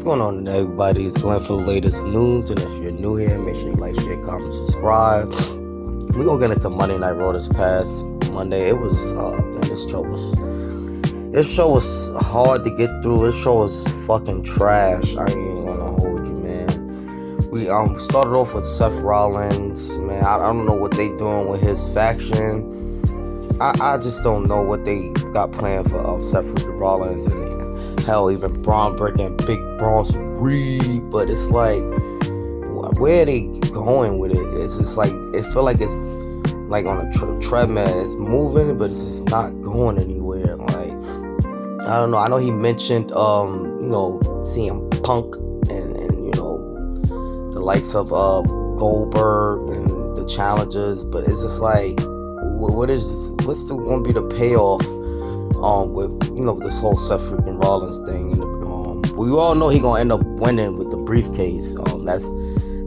going on, everybody? It's Glenn for the latest news, and if you're new here, make sure you like, share, comment, subscribe. We're gonna get into Monday Night Raw this past Monday. It was, man, this show was hard to get through. This show was fucking trash. I ain't gonna hold you, man. We started off with Seth Rollins, man. I don't know what they doing with his faction. I just don't know what they got planned for Seth Rollins and hell, even Braun Breaker and Big Bronson Reed. But it's like, where are they going with it? It's just like, it feel like it's like on a treadmill. It's moving, but it's just not going anywhere. Like, I don't know. I know he mentioned, CM Punk and the likes of Goldberg and the challengers, but it's just like, what's going to be the payoff with this whole Seth freaking Rollins thing? And we all know he gonna end up winning with the briefcase.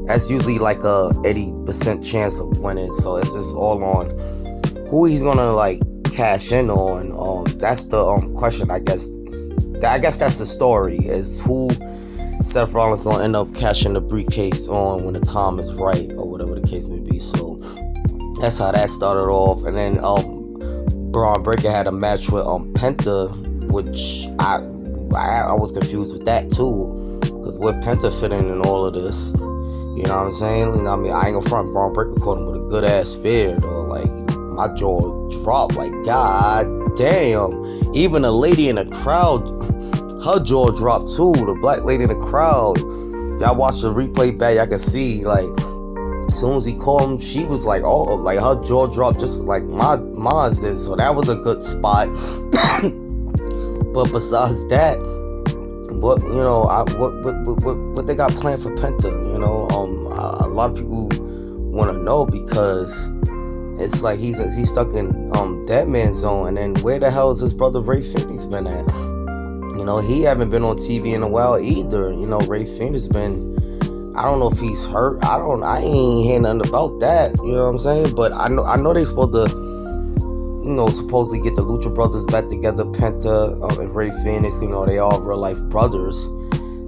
That's usually like a 80% chance of winning. So it's just all on who he's gonna like cash in on. That's the question. I guess that's the story, is who Seth Rollins gonna end up cashing the briefcase on when the time is right, or whatever the case may be. So that's how that started off. And then Braun Breaker had a match with Penta, which I was confused with that too, because where Penta fit in all of this, you know what I'm saying? I mean, I ain't gonna front. Braun Breaker caught him with a good ass spear, though. Like, my jaw dropped. Like, god damn. Even a lady in the crowd, her jaw dropped too. The black lady in the crowd. Y'all watch the replay back, y'all can see, like, as soon as he called him, she was like, oh, like her jaw dropped just like mine did. So that was a good spot. But besides that, what they got planned for Penta? A lot of people want to know, because it's like he's stuck in dead man zone. And then where the hell is his brother Ray Phoenix been at? He haven't been on TV in a while either. Ray Phoenix been, I don't know if he's hurt. I ain't hearing nothing about that. You know what I'm saying? But I know they supposed to, supposedly get the Lucha Brothers back together. Penta and Ray Phoenix. They all real life brothers.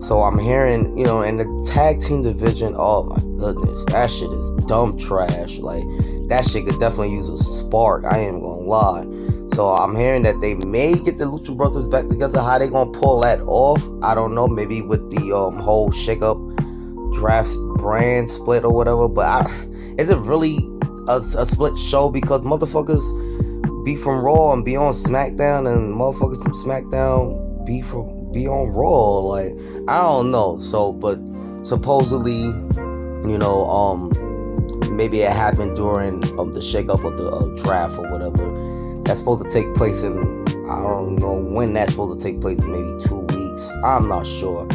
So I'm hearing, in the tag team division, oh my goodness, that shit is dumb trash. Like, that shit could definitely use a spark. I ain't gonna lie. So I'm hearing that they may get the Lucha Brothers back together. How they gonna pull that off? I don't know. Maybe with the whole shake-up draft brand split or whatever. But is it really a split show? Because motherfuckers be from Raw and be on SmackDown, and motherfuckers from SmackDown be on Raw. Like, I don't know. So, but supposedly, maybe it happened during the shakeup of the draft or whatever. That's supposed to take place in, I don't know when that's supposed to take place. Maybe 2 weeks. I'm not sure.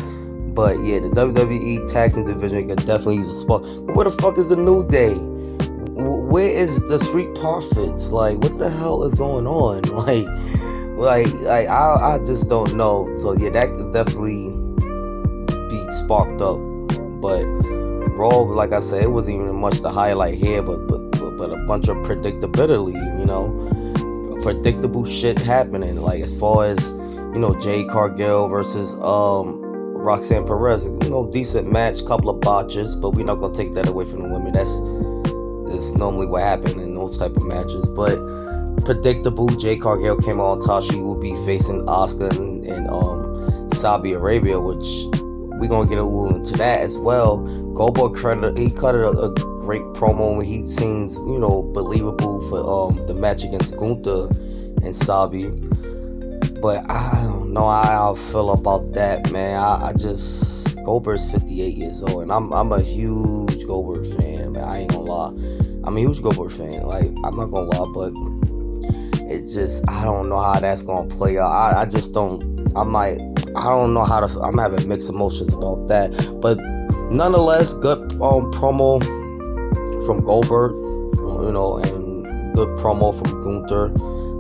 But yeah, the WWE Tag Team Division could definitely use a spot. But where the fuck is the New Day? Where is the Street Profits? Like, what the hell is going on? Like I just don't know. So yeah, that could definitely be sparked up. But Raw, like I said, it wasn't even much to highlight here, but a bunch of predictability, predictable shit happening. Like, as far as Jade Cargill versus Roxanne Perez, decent match, couple of botches, but we're not gonna take that away from the women. That's normally what happened in those type of matches. But predictable, Jade Cargill came on top. She will be facing Asuka in Saudi Arabia, which we're gonna get a little into that as well. Goldberg cut a great promo when he seems believable for the match against Gunther and Sabi. But I don't know how I feel about that, man. I just, Goldberg's 58 years old, and I'm a huge Goldberg fan, man. I ain't gonna lie. I'm a huge Goldberg fan. Like, I'm not gonna lie, but it's just, I don't know how that's gonna play out. I just don't. I don't know how to. I'm having mixed emotions about that. But nonetheless, good promo from Goldberg, and good promo from Gunther.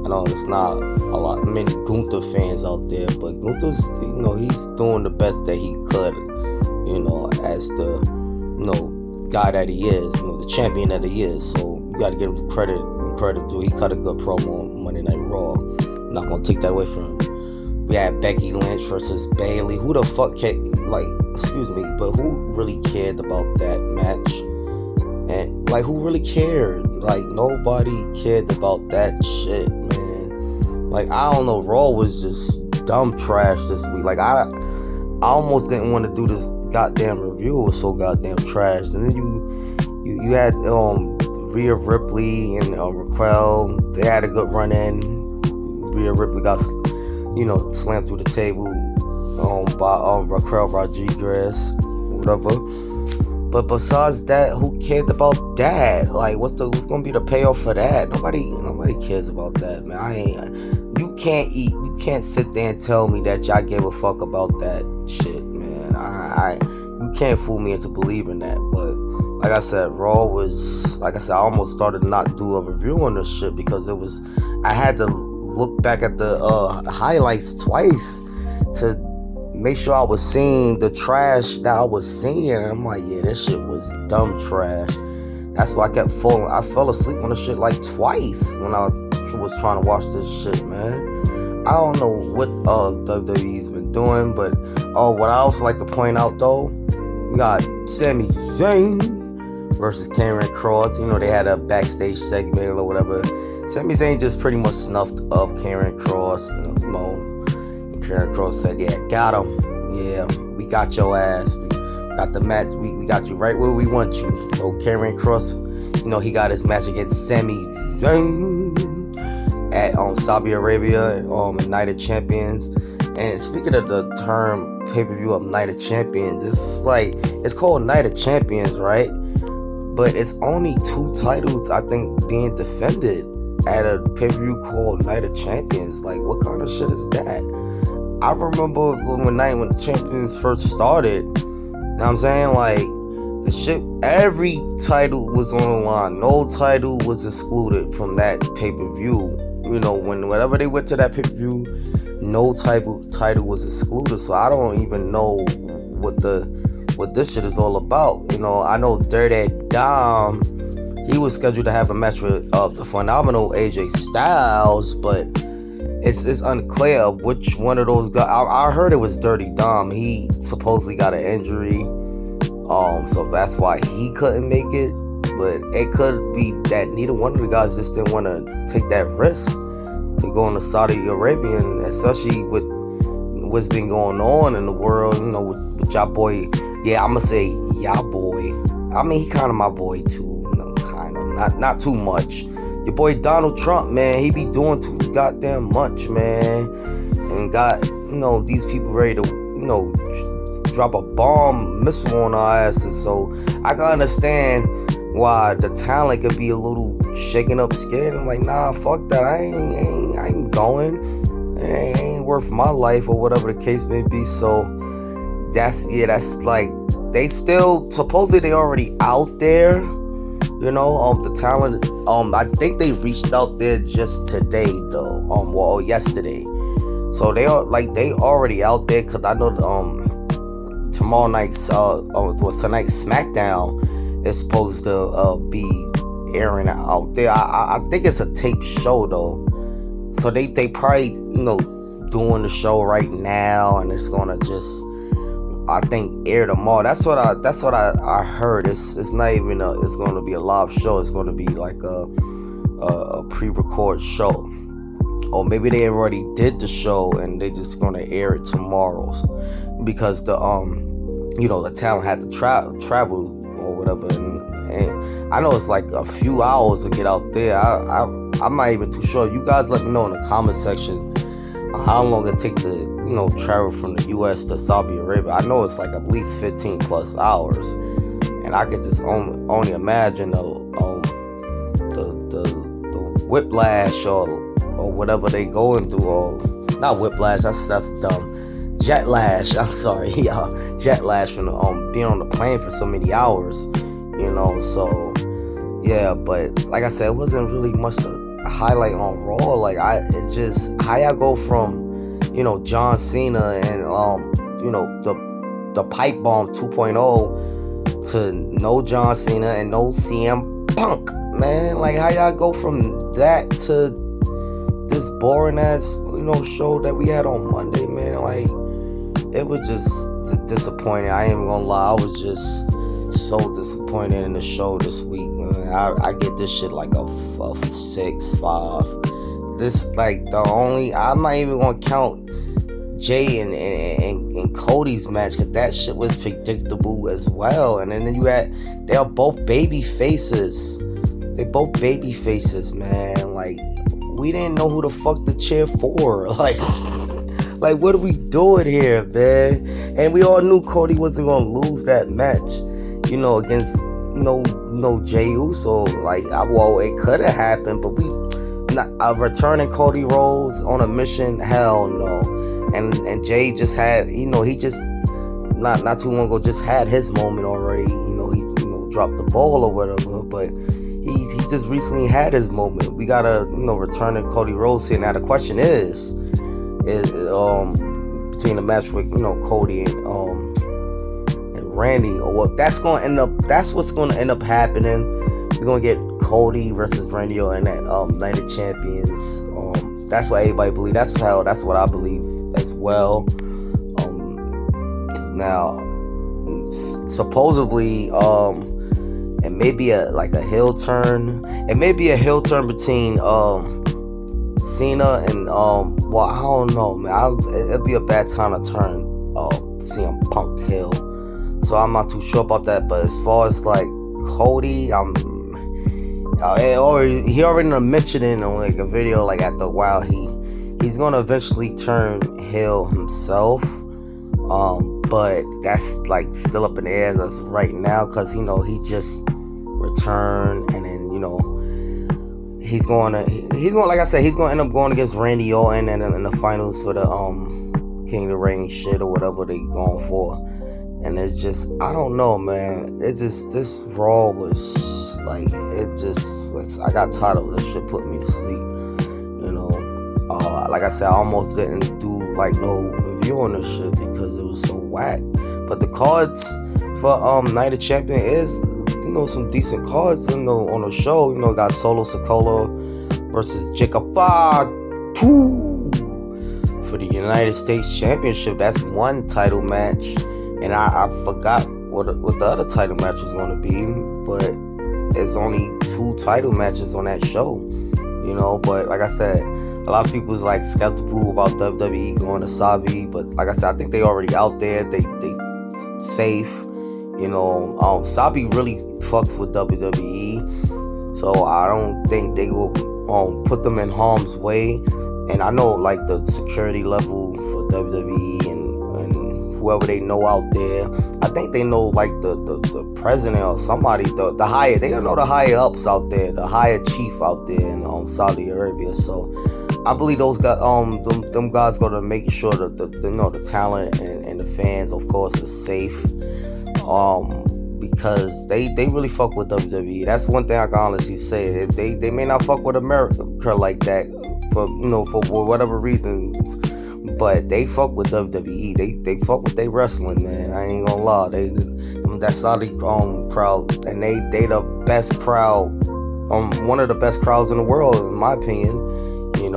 I know it's not a lot, many Gunther fans out there, but Gunther's, he's doing the best that he could, as the guy that he is, the champion that he is. So you got to give him credit too. He cut a good promo on Monday Night Raw. Not gonna take that away from him. We had Becky Lynch versus Bayley. Who the fuck excuse me, but who really cared about that match? And like, who really cared? Like, nobody cared about that shit, man. Like, I don't know, Raw was just dumb trash this week. Like, I almost didn't want to do this goddamn review. It was so goddamn trash. And then you had Rhea Ripley and Raquel. They had a good run in. Rhea Ripley got slammed through the table by Raquel Rodriguez, whatever. But besides that, who cared about that? Like, what's gonna be the payoff for that? Nobody cares about that, man. You can't sit there and tell me that y'all gave a fuck about that shit, man. You can't fool me into believing that. But like I said, Raw was, like I said, I almost started to not do a review on this shit because I had to look back at the highlights twice to make sure I was seeing the trash that I was seeing. And I'm like, yeah, this shit was dumb trash. That's why I fell asleep on the shit like twice when I was trying to watch this shit, man. I don't know what WWE's been doing, but what I also like to point out though, we got Sami Zayn versus Karrion Kross. They had a backstage segment or whatever. Sami Zayn just pretty much snuffed up Karrion Kross, and Karrion Kross said, yeah, got him. Yeah, we got your ass. We got the match. We got you right where we want you. So Karrion Kross, he got his match against Sami Zayn at Saudi Arabia at Night of Champions. And speaking of the term pay-per-view of Night of Champions, it's called Night of Champions, right? But it's only 2 titles, I think, being defended at a pay-per-view called Night of Champions. Like, what kind of shit is that? I remember when the Champions first started, you know what I'm saying? Like, the shit, every title was on the line. No title was excluded from that pay-per-view. Whenever they went to that pay-per-view, no title was excluded. So I don't even know what this shit is all about. I know Dirty Dom, he was scheduled to have a match with the phenomenal AJ Styles, but it's unclear which one of those guys. I heard it was Dirty Dom. He supposedly got an injury, so that's why he couldn't make it. But it could be that neither one of the guys just didn't want to take that risk to go into Saudi Arabia, and especially with what's been going on in the world, with y'all boy. Yeah, I'ma say y'all boy. I mean, he kind of my boy too, kind of, not too much. Your boy Donald Trump, man, he be doing too goddamn much, man, and got these people ready to drop a bomb missile on our asses. So I can understand why the talent could be a little shaken up, scared. I'm like, nah, fuck that. I ain't going. It ain't worth my life or whatever the case may be. So that's like, they still supposedly they already out there. The talent. I think they reached out there just today though. Yesterday. So they already out there, cause I know tomorrow night's tonight's SmackDown is supposed to be airing out there. I think it's a taped show though, so they probably doing the show right now, and it's gonna just, I think, air tomorrow. That's what I heard. It's not even it's gonna be a live show. It's gonna be like a pre-record show, or maybe they already did the show and they just gonna air it tomorrow, because the the talent had to travel or whatever, and I know it's like a few hours to get out there. I'm not even too sure. You guys let me know in the comment section how long it take to travel from the US to Saudi Arabia. I know it's like at least 15 plus hours, and I could just only imagine the whiplash or whatever they going through, or not whiplash, that's dumb. Jet lash, I'm sorry, jet lash from being on the plane for so many hours, so yeah. But like I said, it wasn't really much to highlight on Raw. Like, it just, how y'all go from John Cena and the pipe bomb 2.0 to no John Cena and no CM Punk, man. Like, how y'all go from that to this boring ass, show that we had on Monday, man. Like, it was just disappointing. I ain't even gonna lie. I was just so disappointed in the show this week, man. I get this shit like a 6, 5. This, like, I'm not even gonna count Jay and Cody's match, because that shit was predictable as well. And then they are both baby faces. They both baby faces, man. Like, we didn't know who the fuck to cheer for. Like, what are we doing here, man? And we all knew Cody wasn't gonna lose that match, against no Jey Uso. Like, well, it could have happened, but returning Cody Rhodes on a mission, hell no. And Jay just had, he just not too long ago just had his moment already. He dropped the ball or whatever, but he just recently had his moment. We gotta returning Cody Rhodes here. Now the question is between the match with Cody and Randy, or what that's what's gonna end up happening. We're gonna get Cody versus Randy in that Night of Champions. That's what everybody believes. That's what I believe as well. Now, supposedly, it may be a heel turn. It may be a heel turn between Cena and well, I don't know, man. It'd be a bad time to turn CM Punk heel. So I'm not too sure about that. But as far as like Cody, he already mentioned it in like a video like after a while he's gonna eventually turn heel himself, but that's like still up in the air as right now, because he just returned, and then he's gonna like I said, he's gonna end up going against Randy Orton and in the finals for the King of the Ring shit or whatever they going for. And it's just, I don't know, man. It's just, this Raw was like, I got tired of this shit, put me to sleep. Like I said, I almost didn't do like no review on this shit because it was so whack. But the cards for Night of Champion is, some decent cards on the show. Got Solo Sikoa versus Jacob Fatu for the United States Championship. That's one title match. And I forgot what the other title match was going to be, but there's only 2 title matches on that show, But like I said, a lot of people is like skeptical about WWE going to Sabi, but like I said, I think they already out there. They safe, Sabi really fucks with WWE, so I don't think they will put them in harm's way. And I know like the security level for WWE and whoever they know out there, I think they know like the president or somebody, the higher, they know the higher ups out there, the higher chief out there in Saudi Arabia. So I believe those guys, them guys gonna make sure that the talent and the fans, of course, is safe, because they really fuck with WWE. That's one thing I can honestly say. They may not fuck with America like that for whatever reasons, but they fuck with WWE. They fuck with they wrestling, man. I ain't gonna lie. That Saudi crowd, and they the best crowd, one of the best crowds in the world, in my opinion. They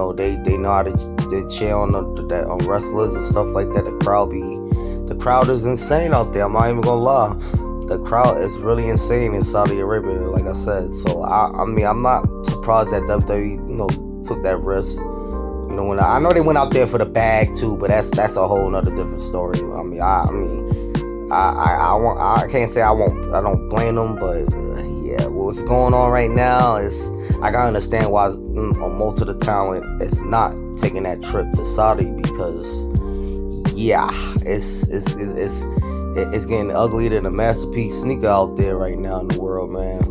know how to cheer on on wrestlers and stuff like that. The crowd is insane out there. I'm not even gonna lie. The crowd is really insane in Saudi Arabia, like I said. So I mean, I'm not surprised that WWE took that risk. When I know they went out there for the bag too, but that's a whole nother different story. I can't say I don't blame them, but yeah, what's going on right now is I gotta understand why most of the talent is not taking that trip to Saudi, because yeah, it's getting uglier than a masterpiece sneaker out there right now in the world, man.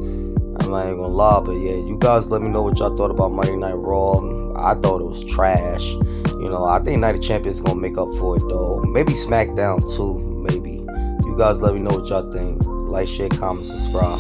I'm not even gonna lie, but yeah, you guys let me know what y'all thought about Monday Night Raw. I thought it was trash. I think Night of Champions is gonna make up for it though. Maybe SmackDown too, maybe. You guys let me know what y'all think. Like, share, comment, subscribe.